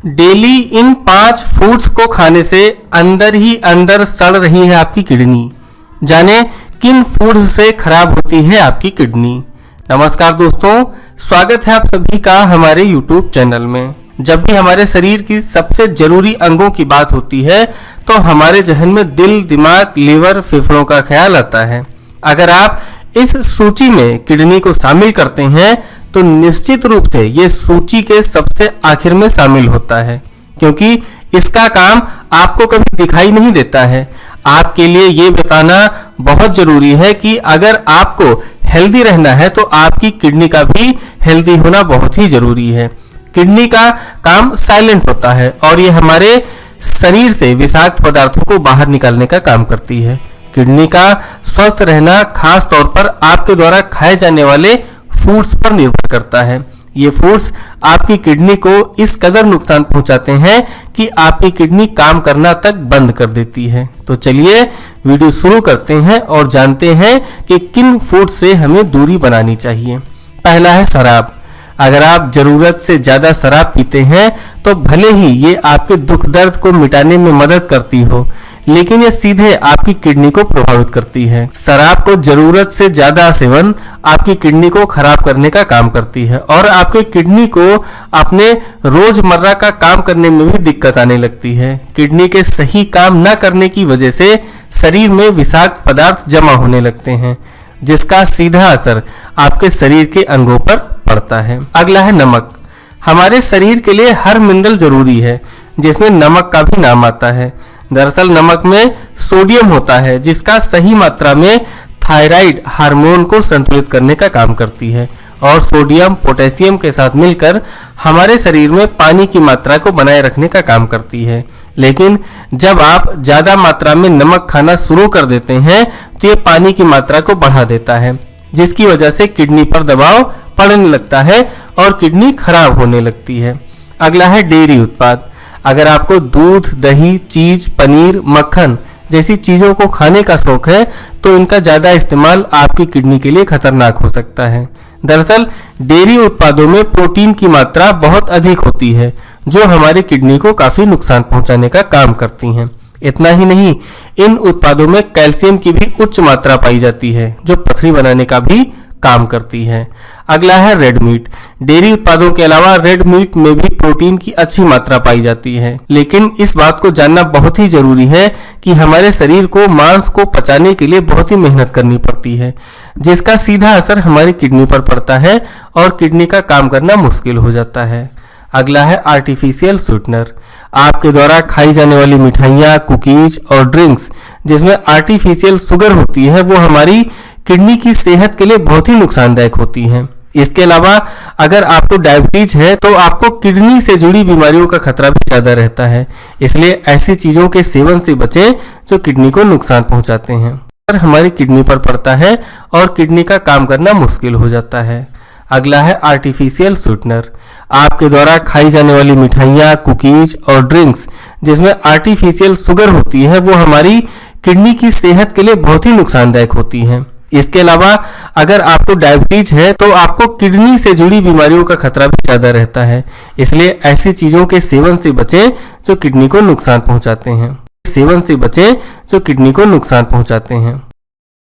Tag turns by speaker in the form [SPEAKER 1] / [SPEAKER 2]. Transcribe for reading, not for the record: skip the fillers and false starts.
[SPEAKER 1] Daily इन 5 foods को खाने से अंदर ही अंदर सड़ रही है आपकी किडनी। जाने किन फूड से खराब होती है आपकी किडनी। नमस्कार दोस्तों, स्वागत है आप सभी का हमारे YouTube चैनल में। जब भी हमारे शरीर की सबसे जरूरी अंगों की बात होती है तो हमारे जहन में दिल, दिमाग, लीवर, फेफड़ों का ख्याल आता है। अगर आप इस सूची में किडनी को शामिल करते हैं तो निश्चित रूप से ये सूची के सबसे आखिर में शामिल होता है, क्योंकि इसका काम आपको कभी दिखाई नहीं देता है। आपके लिए ये बताना बहुत जरूरी है कि अगर आपको हेल्दी रहना है तो आपकी किडनी का भी हेल्दी होना बहुत ही जरूरी है। किडनी का काम साइलेंट होता है और ये हमारे शरीर से विषाक्त पदार्थों को बाहर निकालने का काम करती है। किडनी का स्वस्थ रहना खास तौर पर आपके द्वारा खाए जाने वाले फूड्स पर निर्भर करता है। ये फूड्स आपकी किडनी को इस कदर नुकसान पहुंचाते हैं कि आपकी किडनी काम करना तक बंद कर देती है। तो चलिए वीडियो शुरू करते हैं और जानते हैं कि किन फूड से हमें दूरी बनानी चाहिए। पहला है शराब। अगर आप जरूरत से ज्यादा शराब पीते हैं तो भले ही ये आपके दुख दर्द को मिटाने में मदद करती हो, लेकिन ये सीधे आपकी किडनी को प्रभावित करती है। शराब को जरूरत से ज्यादा सेवन आपकी किडनी को खराब करने का काम करती है और आपके किडनी को अपने रोजमर्रा का काम करने में भी दिक्कत आने लगती है। किडनी के सही काम न करने की वजह से शरीर में विषाक्त पदार्थ जमा होने लगते हैं, जिसका सीधा असर आपके शरीर के अंगों पर पड़ता है। अगला है नमक। हमारे शरीर के लिए हर मिनरल जरूरी है, जिसमें नमक का भी नाम आता है। दरअसल नमक में सोडियम होता है, जिसका सही मात्रा में थायराइड हार्मोन को संतुलित करने का काम करती है और सोडियम पोटेशियम के साथ मिलकर हमारे शरीर में पानी की मात्रा को बनाए रखने का काम करती है। लेकिन जब आप ज्यादा मात्रा में नमक खाना शुरू कर देते हैं तो ये पानी की मात्रा को बढ़ा देता है, जिसकी वजह से किडनी पर दबाव पड़ने लगता है और किडनी खराब होने लगती है। अगला है डेयरी उत्पाद। अगर आपको दूध, दही, चीज, पनीर, मक्खन जैसी चीजों को खाने का शौक है तो इनका ज्यादा इस्तेमाल आपकी किडनी के लिए खतरनाक हो सकता है। दरअसल डेयरी उत्पादों में प्रोटीन की मात्रा बहुत अधिक होती है, जो हमारी किडनी को काफी नुकसान पहुंचाने का काम करती हैं। इतना ही नहीं, इन उत्पादों में कैल्शियम की भी उच्च मात्रा पाई जाती है, जो पथरी बनाने का भी काम करती है। अगला है रेड मीट। डेयरी उत्पादों के अलावा रेड मीट में भी प्रोटीन की अच्छी मात्रा पाई जाती है, लेकिन इस बात को जानना बहुत ही जरूरी है कि हमारे शरीर को मांस को पचाने के लिए बहुत ही मेहनत करनी पड़ती है, जिसका सीधा असर हमारी किडनी पर पड़ता है और किडनी का काम करना मुश्किल हो जाता है। अगला है आर्टिफिशियल स्वीटनर। आपके द्वारा खाई जाने वाली मिठाइयाँ, कुकीज और ड्रिंक्स जिसमें आर्टिफिशियल शुगर होती है, वो हमारी किडनी की सेहत के लिए बहुत ही नुकसानदायक होती हैं। इसके अलावा अगर आपको डायबिटीज है तो आपको किडनी से जुड़ी बीमारियों का खतरा भी ज्यादा रहता है। इसलिए ऐसी चीजों के सेवन से बचें जो किडनी को नुकसान पहुंचाते हैं और हमारी किडनी पर पड़ता है और किडनी का काम करना मुश्किल हो जाता है। अगला है आर्टिफिशियल स्वीटनर। आपके द्वारा खाई जाने वाली मिठाइयाँ, कुकीज और ड्रिंक्स जिसमें आर्टिफिशियल शुगर होती है, वो हमारी किडनी की सेहत के लिए बहुत ही नुकसानदायक होती हैं। इसके अलावा अगर आपको डायबिटीज है तो आपको किडनी से जुड़ी बीमारियों का खतरा भी ज्यादा रहता है। इसलिए ऐसी चीजों के सेवन से बचें जो किडनी को नुकसान पहुंचाते हैं।